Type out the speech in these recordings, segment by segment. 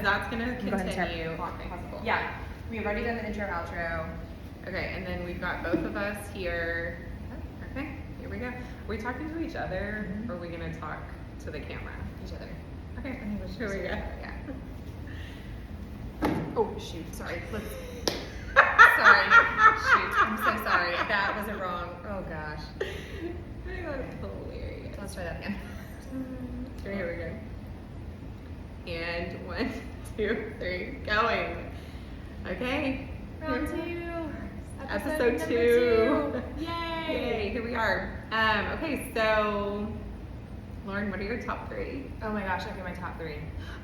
That's going to continue. Possible. Yeah, we've already done the intro, outro. Okay, and then we've got both of us here. Okay, here we go. Are we talking to each other, or are we going to talk to the camera? Each other. Okay, here we go. Yeah. Oh, shoot, sorry. Sorry. Shoot, I'm so sorry. That was a wrong. Oh, gosh. That's hilarious. Let's try that again. Here we go. And 1, 2, 3, going. Okay. Round 2. Episode 2. Yay! Here we are. Okay, so Lauren, what are your top 3? Oh my gosh, okay, my top 3.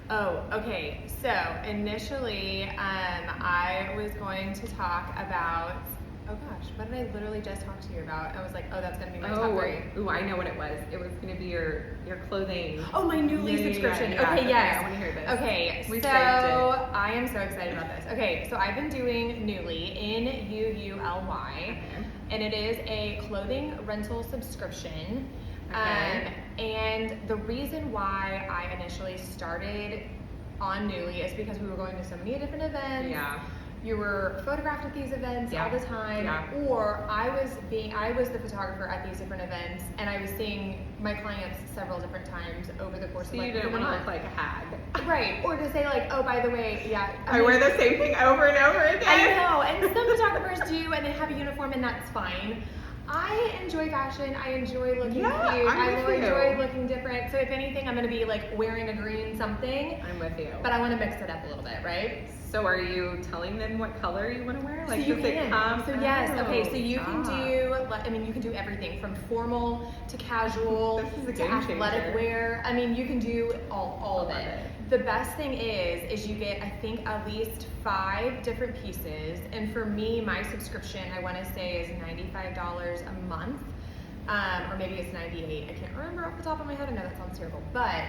Oh, okay. So initially, I was going to talk about. Oh gosh, what did I literally just talk to you about? I was like, oh, that's gonna be my top 3. Ooh, I know what it was. It was gonna be your clothing. Oh, my Newly subscription. Yeah. Okay, yes. I want to hear this. Okay, We so saved I am so excited about this. Okay, so I've been doing Newly, N-U-U-L-Y, and it is a clothing rental subscription. Okay. And the reason why I initially started on Newly is because we were going to so many different events. Yeah. You were photographed at these events all the time, or I was the photographer at these different events, and I was seeing my clients several different times over the course of like you didn't want to look like a hag. Right, or to say like, oh, by the way, I wear the same thing over and over again. I know, and some photographers do, and they have a uniform, and that's fine. I enjoy fashion. I enjoy looking cute. I enjoy looking different. So if anything, I'm going to be like wearing a green something. I'm with you. But I want to mix it up a little bit, right? So are you telling them what color you want to wear? Like, so you can. So yes. Okay. So you can do. I mean, you can do everything from formal to casual to athletic wear. I mean, you can do all of it. The best thing is you get, I think, at least 5 different pieces. And for me, my subscription, I want to say, is $95 a month. Or maybe it's $98. I can't remember off the top of my head. I know that sounds terrible. But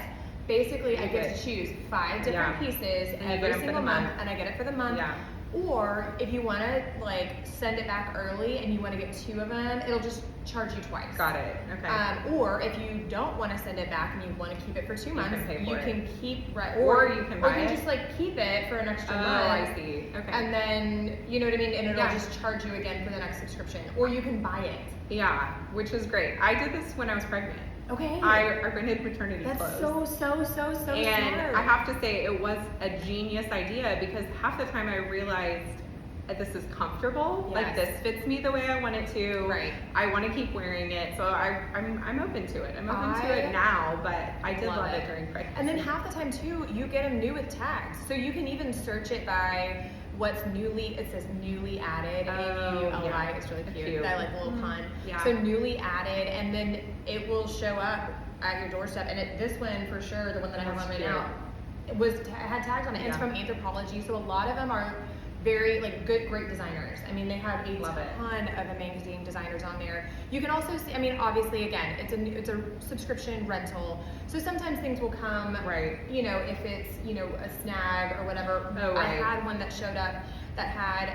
basically, I get to choose 5 different pieces every single month. And I get it for the month. Yeah. Or if you want to like send it back early and you want to get 2 of them, it'll just charge you twice. Got it. Okay. Or if you don't want to send it back and you want to keep it for 2 months, you can keep or you can buy or you can just like keep it for an extra month. Oh, I see. Okay. And then you know what I mean, and it'll just charge you again for the next subscription. Or you can buy it. Yeah, which is great. I did this when I was pregnant. Okay. I rented maternity clothes. That's so and smart. I have to say it was a genius idea because half the time I realized that this is comfortable. Yes. Like this fits me the way I want it to. Right. I want to keep wearing it. So I'm open to it. I'm open to it now, but I did love it during pregnancy. And then half the time too, you get them new with tags. So you can even search it by what's newly, it says newly added, N-U-L-Y, it's really cute. I like the little pun. Yeah. So newly added, and then it will show up at your doorstep. And this one for sure, the one that I have on right now, it had tags on it. And it's from Anthropologie, so a lot of them are very great designers. I mean, they have a ton of amazing designers on there. You can also see, I mean, obviously, again, it's a subscription rental, so sometimes things will come, you know, if it's, you know, a snag or whatever. I had one that showed up that had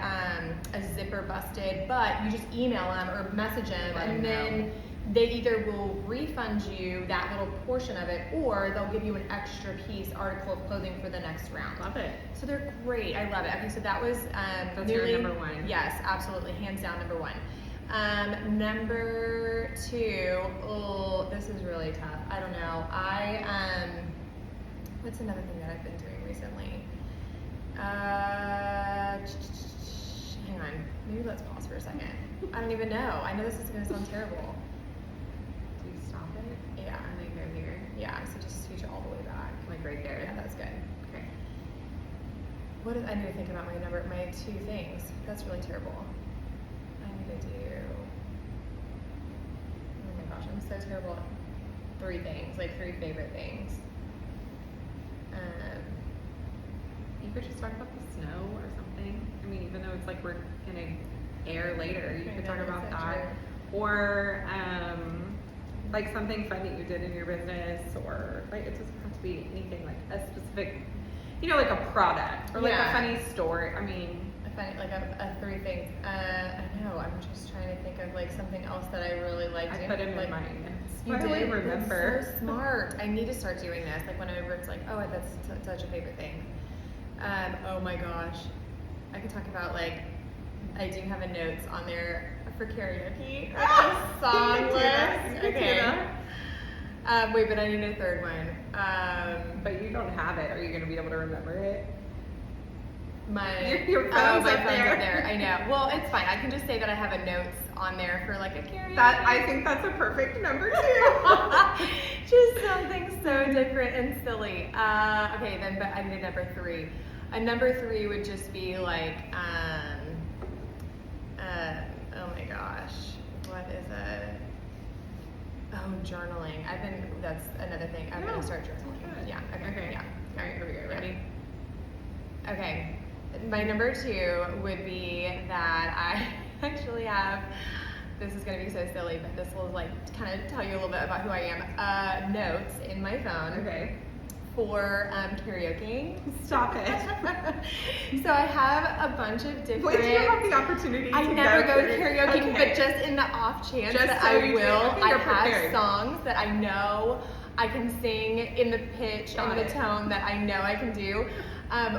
a zipper busted, but you just email them or message them, and then they either will refund you that little portion of it, or they'll give you an extra article of clothing for the next round. Love it. So they're great. I love it. Okay, so that was that's your number 1. Yes, absolutely, hands down number 1. Number 2. Oh, this is really tough. I don't know. What's another thing that I've been doing recently? Hang on. Maybe let's pause for a second. I don't even know. I know this is going to sound terrible. Yeah. And then go here. Yeah, so just switch it all the way back. Like right there. Yeah, that's good. Okay. I need to think about my 2 things. That's really terrible. I need to do. Oh my gosh, I'm so terrible at 3 things, like 3 favorite things. You could just talk about the snow or something. I mean, even though it's like we're gonna air later, you could talk about that. Or like something fun that you did in your business, or like it doesn't have to be anything like a specific, you know, like a product or like a funny story. I mean, a funny, like a 3 things. I know. I'm just trying to think of like something else that I really liked. I put them in my notes. You did? Remember? That's so smart. I need to start doing this. Like whenever it's like, oh, that's such a favorite thing. my gosh. I could talk about like, I do have a notes on there for karaoke. A song list. Okay. Wait, but I need a third one. But you don't have it. Are you going to be able to remember it? My Your phone's up up there. I know. Well, it's fine. I can just say that I have a notes on there for like a karaoke. I think that's a perfect number 2. Just something so different and silly. Okay, then, but I need a number 3. A number 3 would just be like, oh my gosh, what is it? Oh, journaling. That's another thing. I'm gonna start journaling. Yeah. Okay. Yeah. All right, here we go. Ready? Okay. My number 2 would be that I actually have, this is going to be so silly, but this will like kind of tell you a little bit about who I am. Notes in my phone. Okay. For karaoke. Stop it. So I have a bunch of different. Wait, do you have the opportunity to I never go to karaoke, okay. but just in the off chance just that so I will, okay, I you're have prepared. songs that I know I can sing in the pitch Got and the it. tone that I know I can do.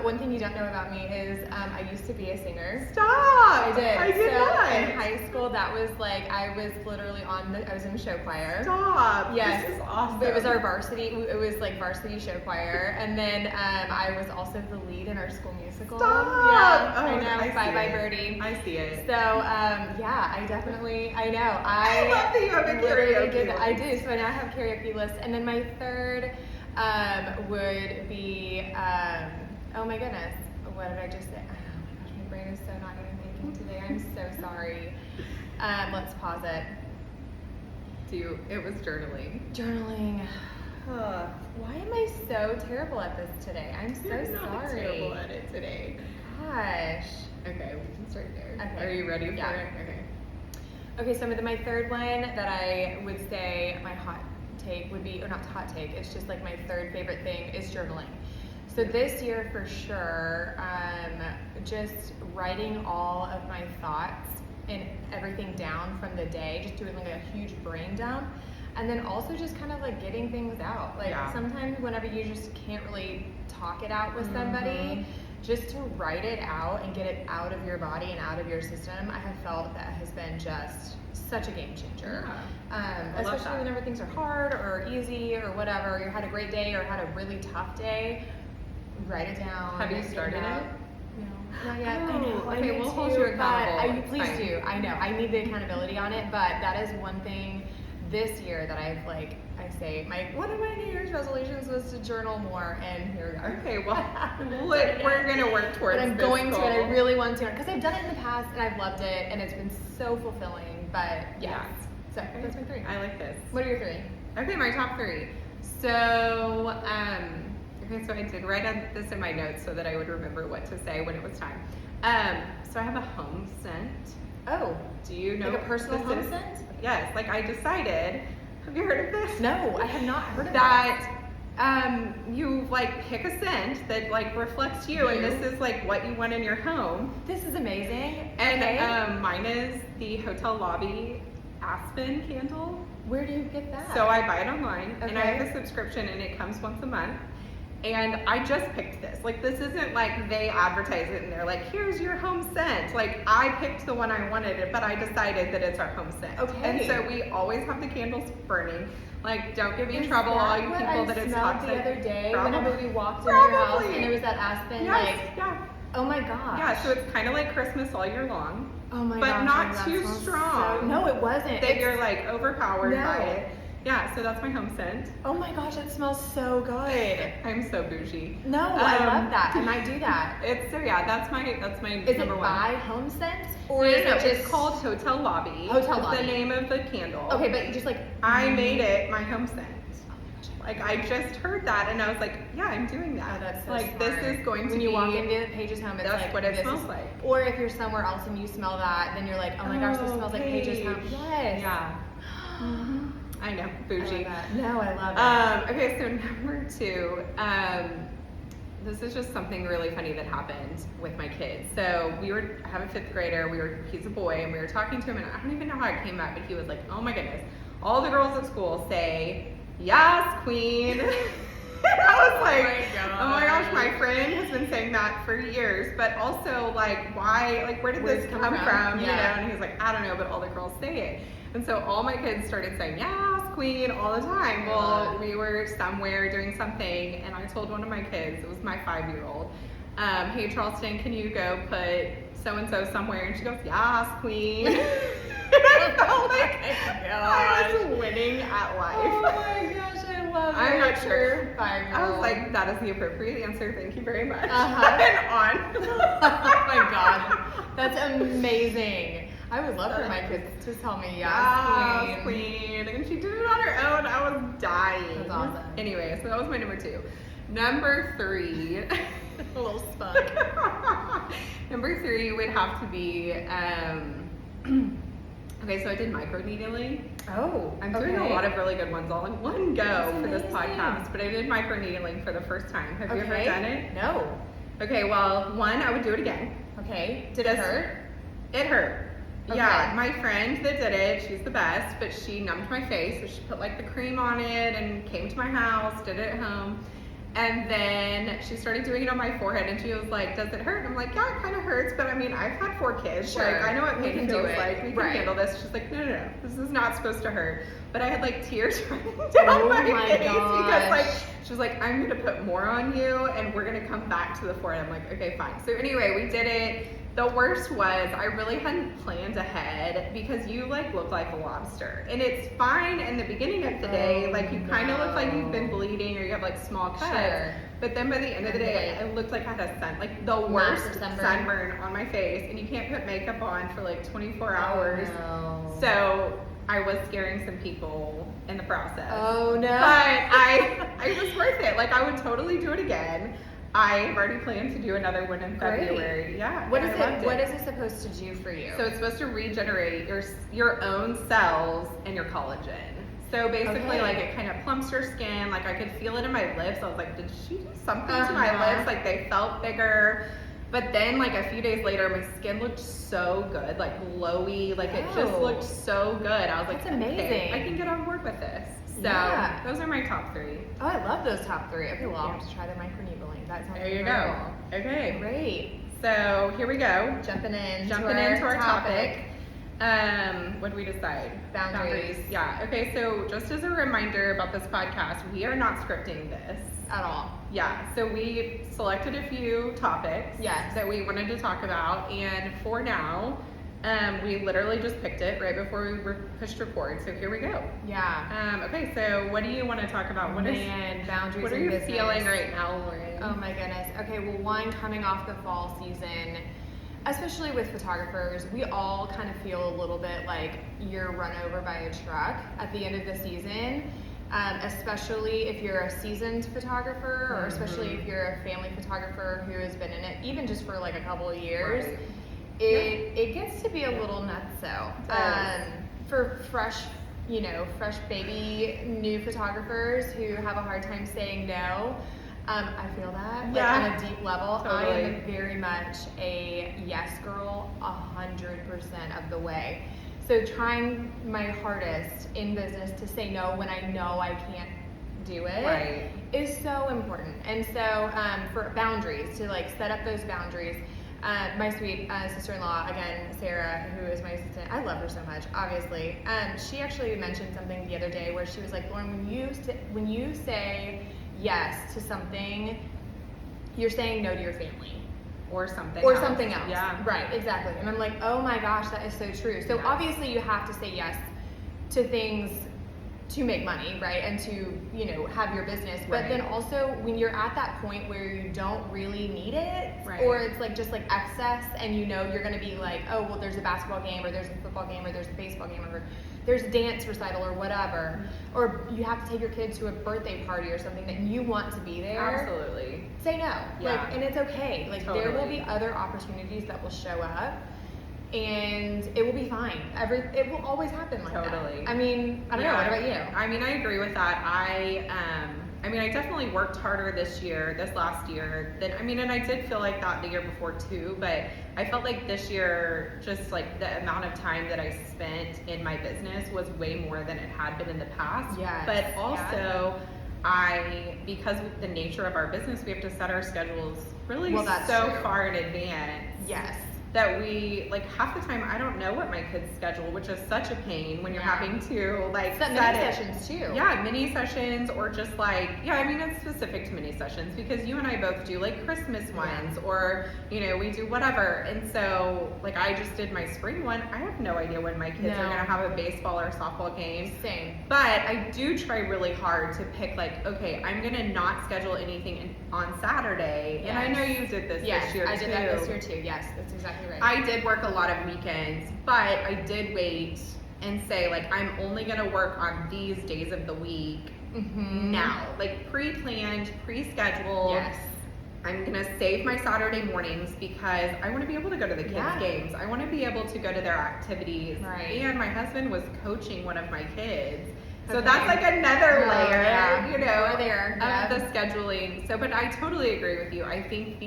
One thing you don't know about me is I used to be a singer. Stop! I did. I did so not. in high school, that was like I was literally I was in show choir. Stop! Yes, This is awesome. It was our varsity. It was like varsity show choir, and then I was also the lead in our school musical. Stop! Yeah, Oh, I know. I Bye see bye it. Birdie. I see it. So yeah, I definitely. I know. I love that you have a literally karaoke did that. I list. do. So I now have karaoke list, and then my third would be. Oh my goodness, what did I just say? Oh my gosh, my brain is so not even thinking today. I'm so sorry. Let's pause it. It was journaling. Journaling. Why am I so terrible at this today? I'm so You're not sorry. terrible at it today. Gosh. Okay, we can start there. Okay. Are you ready for Yeah. it? Okay. Okay, so my third one that I would say my hot take would be, or not hot take, it's just like my third favorite thing is journaling. So this year for sure, just writing all of my thoughts and everything down from the day, just doing like a huge brain dump. And then also just kind of like getting things out. Like sometimes whenever you just can't really talk it out with somebody, just to write it out and get it out of your body and out of your system, I have felt that has been just such a game changer. Especially whenever things are hard or easy or whatever, you had a great day or had a really tough day, write it down. Have you started it? No, not yet. I know. Okay, I we'll need hold to, you accountable. but please Fine. do. I know. I need the accountability on it, but that is one thing this year that I've like, I say, one of my New Year's resolutions was to journal more, and here we are. Okay, well, we're going to work towards But I'm this going to, goal. and I really want to, because I've done it in the past, and I've loved it, and it's been so fulfilling, but yeah. So, that's my 3. I like this. What are your 3? Okay, my top 3. So, okay, so I did write this in my notes so that I would remember what to say when it was time. So I have a home scent. Oh. Do you know Like a personal what home this is? scent? Yes, like I decided, have you heard of this? No, I have not heard of that. You like pick a scent that like reflects you, and this is like what you want in your home. This is amazing. And okay. Mine is the hotel lobby aspen candle. Where do you get that? So I buy it online, and I Okay. have a subscription, and it comes once a month. And I just picked this. Like, this isn't like they advertise it and they're like, here's your home scent. Like, I picked the one I wanted, but I decided that it's our home scent. Okay. And so we always have the candles burning. Like, don't give me Is trouble, all you what people, I that it's smelled toxic. the other day Probably. whenever we walked into your house Probably. and it was that aspen, Yes, like, yeah. oh my gosh. Yeah, so it's kind of like Christmas all year long. Oh my but gosh. not that too smells strong. So, no, it wasn't. That you're like overpowered No. by it. Yeah, so that's my home scent. Oh my gosh, it smells so good. I'm so bougie. No, I love that. I might do that. That's my Is number it one. by home scent? Or No, is no, it just it's called Hotel Lobby. Hotel It's Lobby. the name of the candle. Okay, but you just like I made it my home scent. Oh my gosh, Like, I just heard that and I was like, yeah, I'm doing that. Oh, that's so like, smart. this is going to when be. you walk into Paige's home, it's that's like what it this smells is- like. Or if you're somewhere else and you smell that, then you're like, oh my gosh, this smells like Paige's home. Paige. Yes. Yeah. Mm-hmm. I know, I bougie. love that. No, I love it. Okay, so number 2, this is just something really funny that happened with my kids. So I have a 5th grader, he's a boy, and we were talking to him, and I don't even know how it came up, but he was like, oh my goodness, all the girls at school say, yes, queen. I was like, Oh oh my my gosh, gosh. my friend has been saying that for years, but also like, why, like, where did this come from? You know, and he was like, I don't know, but all the girls say it. And so all my kids started saying, yes, queen, all the time. Well, we were somewhere doing something, and I told one of my kids, it was my 5-year-old, hey, Charleston, can you go put so-and-so somewhere? And she goes, yes, queen. And I felt like I was winning at life. Oh my gosh, I love it. I'm not sure. 5-year-old. I was like, that is the appropriate answer. Thank you very much. And on. Oh my god, that's amazing. I would love for my kids to tell me yes, queen. And she did it on her own. I was dying. That's awesome. Anyway, so that was my number 2. Number 3. A little spunk. Number 3 would have to be, okay, so I did microneedling. Oh, I'm doing a lot of really good ones all in one go That's for this amazing. podcast, but I did microneedling for the first time. Have you ever done it? No. Okay, well, one, I would do it again. Okay. Did it hurt? It hurt. Okay. Yeah, my friend that did it, she's the best, but she numbed my face, so she put like the cream on it and came to my house, did it at home. And then she started doing it on my forehead, and she was like, does it hurt? And I'm like, yeah, it kind of hurts, but I mean, I've had 4 kids. Sure. Like, I know what We pain can do feels it. like. We can Right. handle this. She's like, no, this is not supposed to hurt. But I had like tears running down my face because like, she was like, I'm gonna put more on you, and we're gonna come back to the forehead. I'm like, okay, fine. So anyway, we did it. The worst was I really hadn't planned ahead because you like look like a lobster, and it's fine in the beginning of the day. Like you kind of look like you've been bleeding or you have like small cuts. Sure. But then by the end of the day, it looked like I had a the worst sunburn on my face, and you can't put makeup on for like 24 hours. No. So I was scaring some people in the process. Oh no. But it was worth it. Like I would totally do it again. I've already planned to do another one in February. Yeah. What and is I it? loved What is it supposed to do for you? So it's supposed to regenerate your own cells and your collagen. So basically, like it kind of plumps your skin. Like I could feel it in my lips. I was like, did she do something to my lips? Like they felt bigger. But then like a few days later, my skin looked so good, like glowy. Like it just looked so good. I was like, that's amazing. Okay, I can get on board with this. So those are my top 3. Oh, I love those top 3. Okay, well, I'll have to try the microneedling. That sounds There you incredible. go. Okay. Great. So here we go. Jumping into our topic. What did we decide? Boundaries. Yeah. Okay. So just as a reminder about this podcast, we are not scripting this At all. Yeah. So we selected a few topics that we wanted to talk about, and for now, we literally just picked it right before we pushed record. So here we go. Yeah. Okay. So what do you want to talk about? Boundaries. What are you feeling right now, Lauren? Oh my goodness. Okay. Well, one, coming off the fall season, especially with photographers, we all kind of feel a little bit like you're run over by a truck at the end of the season, especially if you're a seasoned photographer, or especially if you're a family photographer who has been in it even just for like a couple of years. Right. It gets to be a little nutso. For fresh baby new photographers who have a hard time saying no. I feel that on a deep level. Totally. I am very much a yes girl 100% of the way. So trying my hardest in business to say no when I know I can't do it is so important. And so for boundaries, to like set up those boundaries, my sweet sister-in-law, again, Sarah, who is my assistant, I love her so much, obviously. She actually mentioned something the other day where she was like, Lauren, when you say yes to something, you're saying no to your family. Or something else. Yeah. Right, exactly. And I'm like, oh my gosh, that is so true. So obviously you have to say yes to things to make money, right? And to, have your business. But then also when you're at that point where you don't really need it, or it's like just like excess, and you're gonna be like, oh, well, there's a basketball game, or there's a football game, or there's a baseball game, or there's a dance recital or whatever, or you have to take your kid to a birthday party or something that you want to be there. Absolutely. Say no. And it's okay. There will be other opportunities that will show up, and it will be fine. It will always happen like that. I mean, I don't know. What about you? I mean, I agree with that. I definitely worked harder this last year and I did feel like that the year before too, but I felt like this year, just like the amount of time that I spent in my business was way more than it had been in the past. Yes. But also, because of the nature of our business, we have to set our schedules really Well, so true. far in advance. Yes. That we, like, half the time I don't know what my kids' schedule, which is such a pain when you're having to, like, Set set mini it. sessions too. Yeah, mini sessions, or just like, yeah, I mean, it's specific to mini sessions because you and I both do like Christmas ones, or, you know, we do whatever. And so, like, I just did my spring one. I have no idea when my kids are No. going to have a baseball or softball game. Same. But I do try really hard to pick, like, okay, I'm going to not schedule anything on Saturday. And I know you did this this year too. I did that this year too. Yes, that's exactly right. I did work a lot of weekends, but I did wait and say, like, I'm only going to work on these days of the week now. Like, pre-planned, pre-scheduled. Yes. I'm going to save my Saturday mornings because I want to be able to go to the kids' games. I want to be able to go to their activities. Right. And my husband was coaching one of my kids. So that's like another layer, you know, of the scheduling. So, but I totally agree with you. I think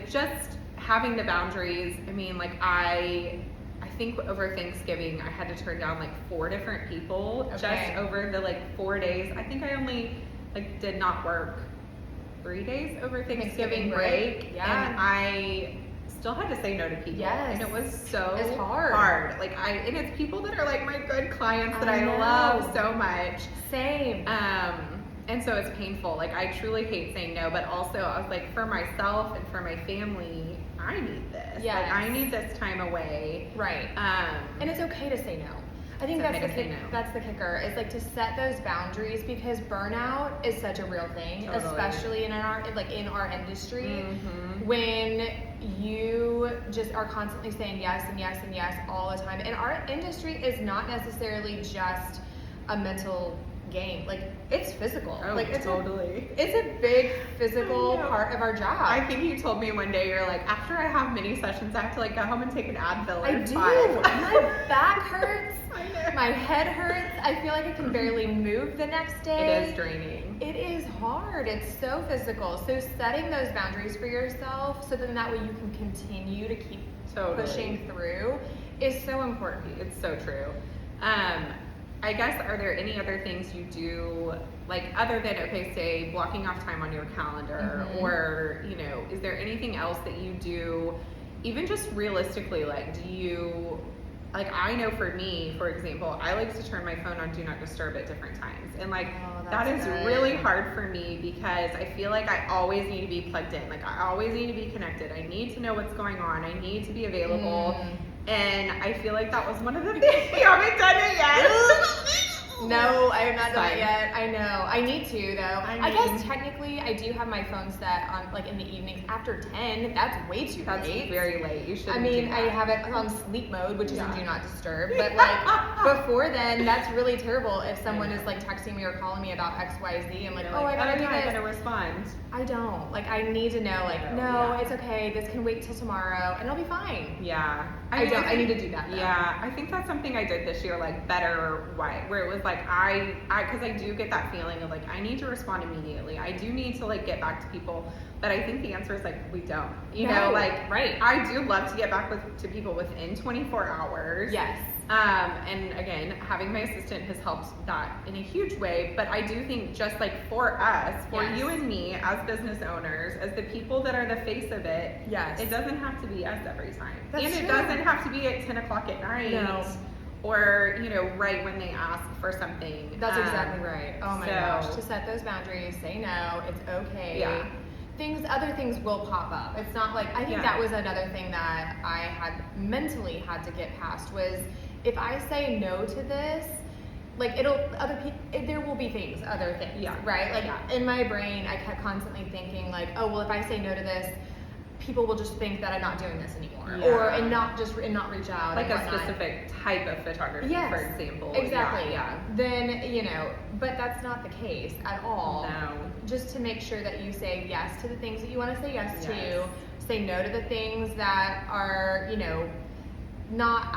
just having the boundaries, I mean, like, I think over Thanksgiving I had to turn down like 4 different people just over the like 4 days. I think I only like did not work 3 days over Thanksgiving break. Yeah. And I still had to say no to people. Yes. And it was so It's hard. Like, and it's people that are like my good clients that I know. love so much. Same. And so it's painful. Like, I truly hate saying no, but also I was like, for myself and for my family, I need this. Yes. Like, I need this time away. Right. And it's okay to say no. I think It's that's okay the to say no. that's the kicker, is like to set those boundaries, because burnout is such a real thing, Totally. especially in our industry. Mhm. When you just are constantly saying yes and yes and yes all the time. And our industry is not necessarily just a mental game. Like, it's physical. Oh, like, it's totally. it's a big physical I know. part of our job. I think you told me one day, you're like, after I have mini sessions, I have to like go home and take an Advil. I or do. 5. My back hurts. I know. My head hurts. I feel like I can barely move the next day. It is draining. It is hard. It's so physical. So setting those boundaries for yourself, so then that way you can continue to keep Totally. pushing through, is so important. It's so true. I guess, are there any other things you do, like, other than, okay, say blocking off time on your calendar, or, you know, is there anything else that you do, even just realistically, like, do you, like, I know for me, for example, I like to turn my phone on Do Not Disturb at different times. And, like, that is really hard for me because I feel like I always need to be plugged in. Like, I always need to be connected. I need to know what's going on. I need to be available. And I feel like that was one of the things. You haven't done it yet. No, I have not done Fine. it yet. I know. I need to, though. I I guess mean- technically I do have my phone set on, like, in the evenings after 10. That's way too That's late. very late. You shouldn't I mean, do I that. have it on sleep mode, which is Yeah. in Do Not Disturb. But, like, before then, that's really terrible. If someone know. is, like, texting me or calling me about X, Y, Z, I'm like, You're oh, I gotta do I this. gotta respond. I don't. Like, I need to know, like, know, no, yeah. it's okay. This can wait till tomorrow, and it'll be fine. Yeah. I don't. I need to do that, though. Yeah. I think that's something I did this year, like, better, where it was like, because I do get that feeling of like, I need to respond immediately. I do need to like get back to people. But I think the answer is like, we don't. You know, No, like, right. I do love to get back to people within 24 hours. Yes. And again, having my assistant has helped that in a huge way. But I do think just like for us, for Yes. you and me as business owners, as the people that are the face of it, Yes. it doesn't have to be us every time. That's and it true. doesn't have to be at 10 o'clock at night. No. Or, you know, right when they ask for something. That's exactly right. Oh my gosh. so- To set those boundaries, say no, it's okay. Yeah. Other things will pop up. It's not like, I think Yeah. that was another thing that I had mentally had to get past, was if I say no to this, like there will be other things, Yeah. right? Like, Yeah. in my brain, I kept constantly thinking like, oh, well, if I say no to this, people will just think that I'm not doing this anymore, Yeah. and not reach out, Like and a whatnot. specific type of photography, Yes, for example. Exactly. Yeah. Then, you know, but that's not the case at all. No. Just to make sure that you say yes to the things that you want to say yes to, Yes. say no to the things that are, you know, not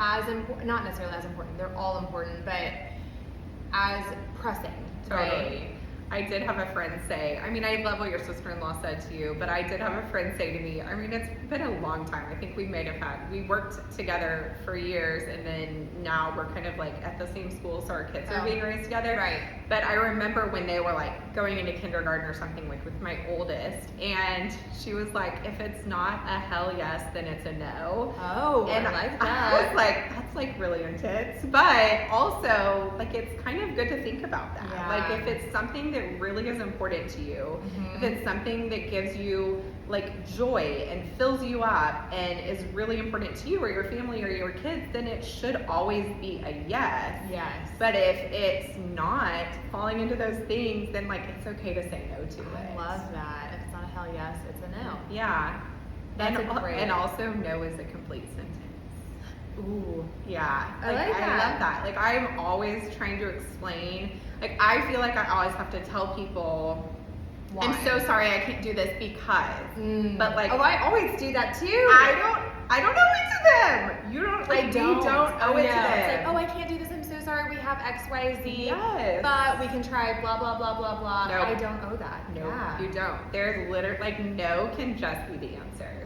necessarily as important. They're all important, but as pressing. Totally. Right? I did have a friend say, I mean, I love what your sister-in-law said to you, but I did have a friend say to me, I mean, it's been a long time. I think we worked together for years, and then now we're kind of like at the same school, so our kids are Oh. being raised together. Right. But I remember when they were like going into kindergarten or something, like with my oldest, and she was like, if it's not a hell yes, then it's a no. Oh, and I like that. I was like, that's like really intense. But also, like, it's kind of good to think about that. Yeah. Like, if it's something that really is important to you, if it's something that gives you like joy and fills you up and is really important to you or your family or your kids, then it should always be a yes. Yes. But if it's not falling into those things, then like it's okay to say no to it. I love that. If it's not a hell yes, it's a no. Yeah. That's a great. And also no is a complete sentence. Ooh. Yeah. I like that. I love that. Like, I'm always trying to explain. Like, I feel like I always have to tell people, Why? I'm so sorry I can't do this because. But like, oh, I always do that too. I don't owe it to them. You don't. Like, I don't. You don't owe it to them. It's like, oh, I can't do this. I'm so sorry. We have X, Y, Z. Yes. But we can try blah blah blah blah blah. Nope. I don't owe that. No, Yeah. you don't. There's literally like no can just be the answer.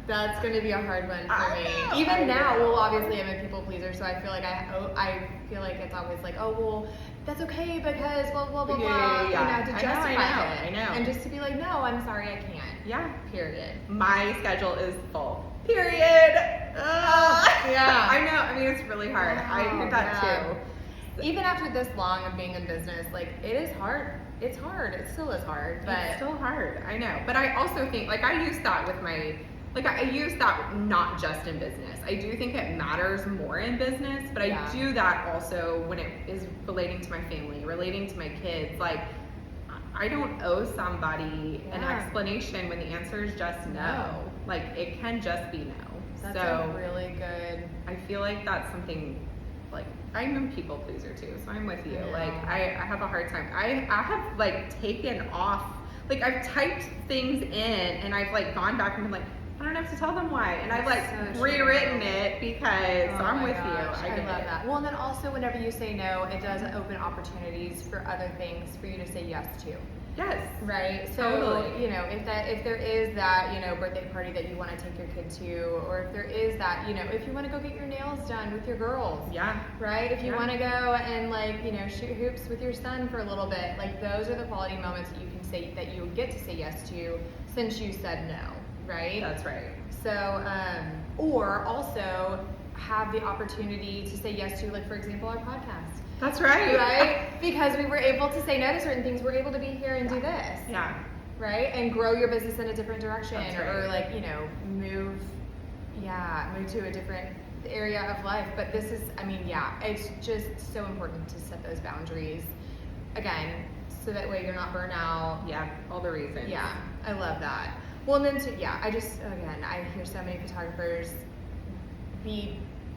That's going to be a hard one for me. I know, Even I now, know. well, obviously I'm a people pleaser, so I feel like I feel like it's always like, oh, well, that's okay because blah blah blah blah. Yeah. You know, to I know, justify I it. know. And just to be like, no, I'm sorry, I can't. Yeah. Period. My schedule is full. Period. Yeah. I know. I mean, it's really hard. I hear that yeah. too. Even after this long of being in business, like it is hard. It's hard. It still is hard, but It's still hard. I know. But I also think, like, I use that with my, like, I use that not just in business. I do think it matters more in business, but Yeah. I do that also when it is relating to my family, relating to my kids. Like, I don't owe somebody an Yeah. explanation when the answer is just no. No. Like, it can just be no. that's So a really good. I feel like that's something, like, I'm a people pleaser too, so I'm with you. Yeah. Like, I have a hard time. I have like taken off, like, I've typed things in and I've like gone back and been like, I don't have to tell them why. And I've like That's so rewritten true. it because Oh I'm my with gosh, you. I get love it. that. Well, and then also whenever you say no, it does open opportunities for other things for you to say yes to. Yes. Right. So Totally. you know, if there is that, you know, birthday party that you want to take your kid to, or if there is that, you know, if you want to go get your nails done with your girls. Yeah. Right? If you Yeah. want to go and like, you know, shoot hoops with your son for a little bit, like those are the quality moments that you can say that you get to say yes to since you said no, right? That's right. So, or also have the opportunity to say yes to, like, for example, our podcast. That's right. Right? Because we were able to say no to certain things, we're able to be here and do this. Yeah. Right? And grow your business in a different direction. That's Or right. like, you know, move to a different area of life. But this is, I mean, yeah, it's just so important to set those boundaries. Again, so that way you're not burnt out. Yeah. All the reasons. Yeah, I love that. Well, and then I hear so many photographers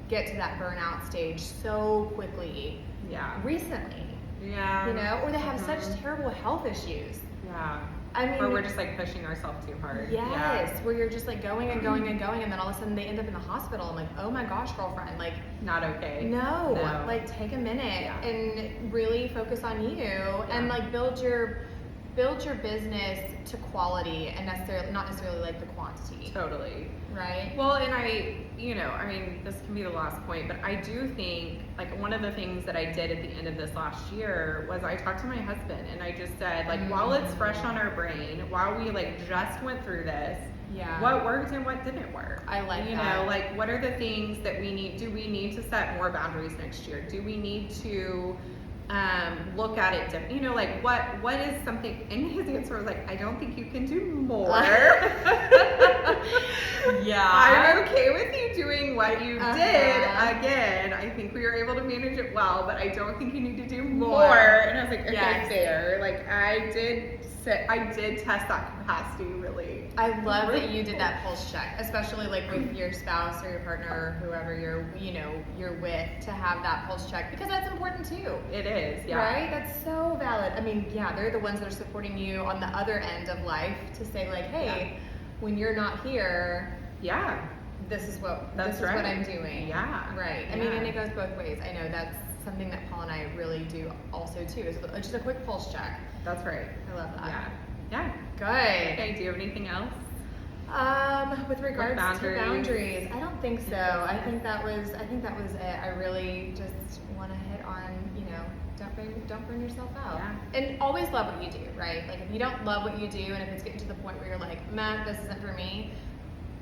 get to that burnout stage so quickly Yeah. recently, Yeah. you know, or they have such Mhm. terrible health issues. Yeah. I mean, Or we're just like pushing ourselves too hard. yes, where you're just like going and going and going, and then all of a sudden they end up in the hospital. I'm like, oh my gosh, girlfriend, like, Not okay. no, No. like take a minute Yeah. and really focus on you and like build your business to quality and not necessarily like the quantity, Totally. right? Well, and I mean, this can be the last point, but I do think, like, one of the things that I did at the end of this last year was I talked to my husband and I just said, like, while it's fresh on our brain, while we, like, just went through this, Yeah. what worked and what didn't work? I like you that. know, like, what are the things that do we need to set more boundaries next year? Do we need to look at it different? You know, like, what is something, and his answer was like, I don't think you can do more. Yeah. I'm okay with you doing what you Uh-huh. did. Again, I think we were able to manage it well, but I don't think you need to do more. More. And I was like, okay, Yes. fair. Like, I did test that capacity really. I love that you did that pulse check, especially like with your spouse or your partner or whoever you're with, to have that pulse check, because that's important too. It is, yeah. Right? That's so valid. I mean, yeah, they're the ones that are supporting you on the other end of life to say like, hey, when you're not here, Yeah. this is what That's what right. I'm doing. Yeah. Right. I mean, Yeah. and it goes both ways. I know that's something that Paul and I really do also too, is just a quick pulse check. That's right. I love that. Yeah. Yeah. Good. Okay, do you have anything else? With regards to boundaries? boundaries, I don't think so. I think that was it. I really just want to hit on, don't burn yourself out. Yeah. And always love what you do, right? Like if you don't love what you do, and if it's getting to the point where you're like, man, this isn't for me,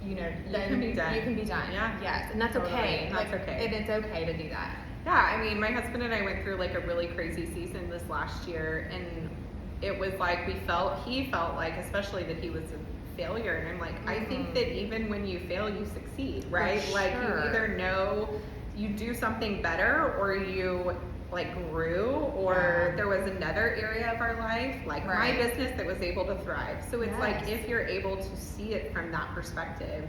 then can be done. You can be done. Yeah. Yes, and that's Totally. okay. That's okay. And it's okay to do that. Yeah, I mean, my husband and I went through like a really crazy season this last year, and it was like he felt like, especially that he was a failure, and I'm like, I think that even when you fail, you succeed, right? For Like sure. you either know you do something better, or you like grew, or there was another area of our life, like my Right. business, that was able to thrive. So it's like Yes. if you're able to see it from that perspective,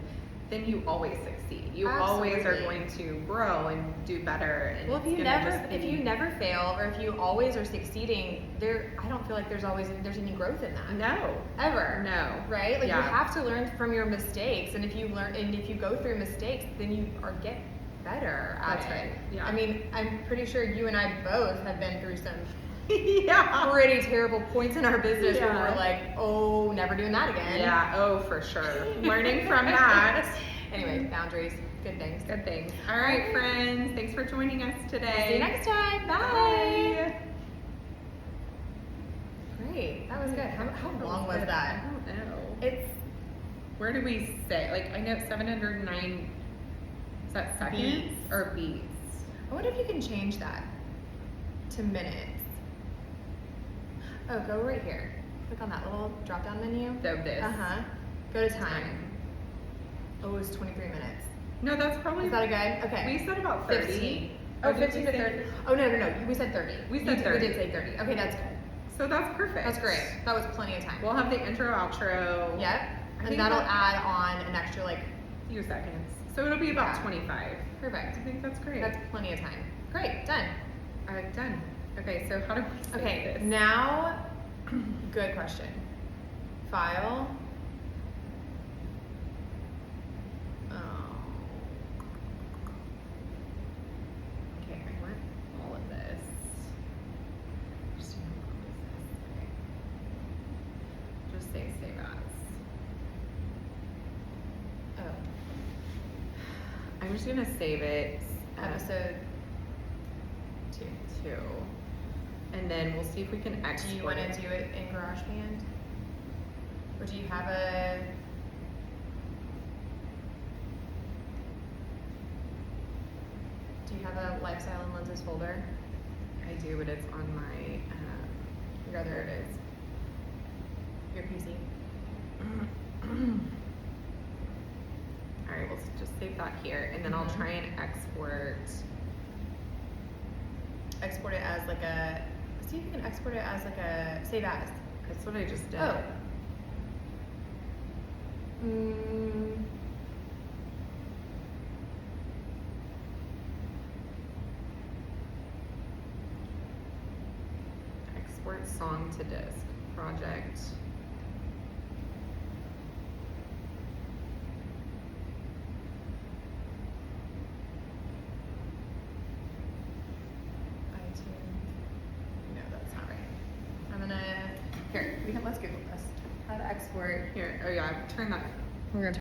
then you always succeed. You always are Absolutely. going to grow and do better. And Well, if it's you gonna never just be- if you never fail, or if you always are succeeding, I don't feel like there's any growth in that. No. Ever. No. Right? Like Yeah. you have to learn from your mistakes, and if you go through mistakes, then you get better at That's it. right. Yeah. I mean, I'm pretty sure you and I both have been through some Yeah. pretty terrible points in our business where Yeah. we're like, oh, never doing that again. Yeah. Oh, for sure. Learning from that. Anyway, boundaries, good things. Good things. All right, friends. Thanks for joining us today. See you next time. Bye. Great. That was good. How long was I that? don't know. It's Where do we say? Like, I know 709. Is that seconds Beats. or beats? I wonder if you can change that to minutes. Oh, go right here. Click on that little drop-down menu. So this. Go to time. Oh, it's 23 minutes. No, that's probably. Is that a good? Okay. We said about 30. 15. Oh, Oh, did 15 we to say- 30. Oh, no. We said 30. We said 30. We did say 30. Okay, that's good. So that's perfect. That's great. That was plenty of time. We'll have the intro, outro. Yep. I And think that'll that- add on an extra, Few seconds. So it'll be about Yeah. 25. perfect. I think that's great. That's plenty of time. Great, done. Done. Okay, so how do we save Okay, this? now, good question. File. Oh. Okay, I want all of this. Just Just say save as. Oh. I'm just gonna save it. Episode 2. 2. And then we'll see if we can export Do you want to do it in GarageBand? Or do you have a... Do you have a lifestyle and lenses folder? I do, but it's on my, There it is. Your PC. all right, we'll just save that here, and then I'll Mhm. try and export. Export it as like a... See if you can export it as like a... Save as. That's what I just did. Oh. Mm. Export song to disk project. No, that's not right. I'm gonna... Here, let's Google this. How to export... Here, oh yeah, turn that. We're gonna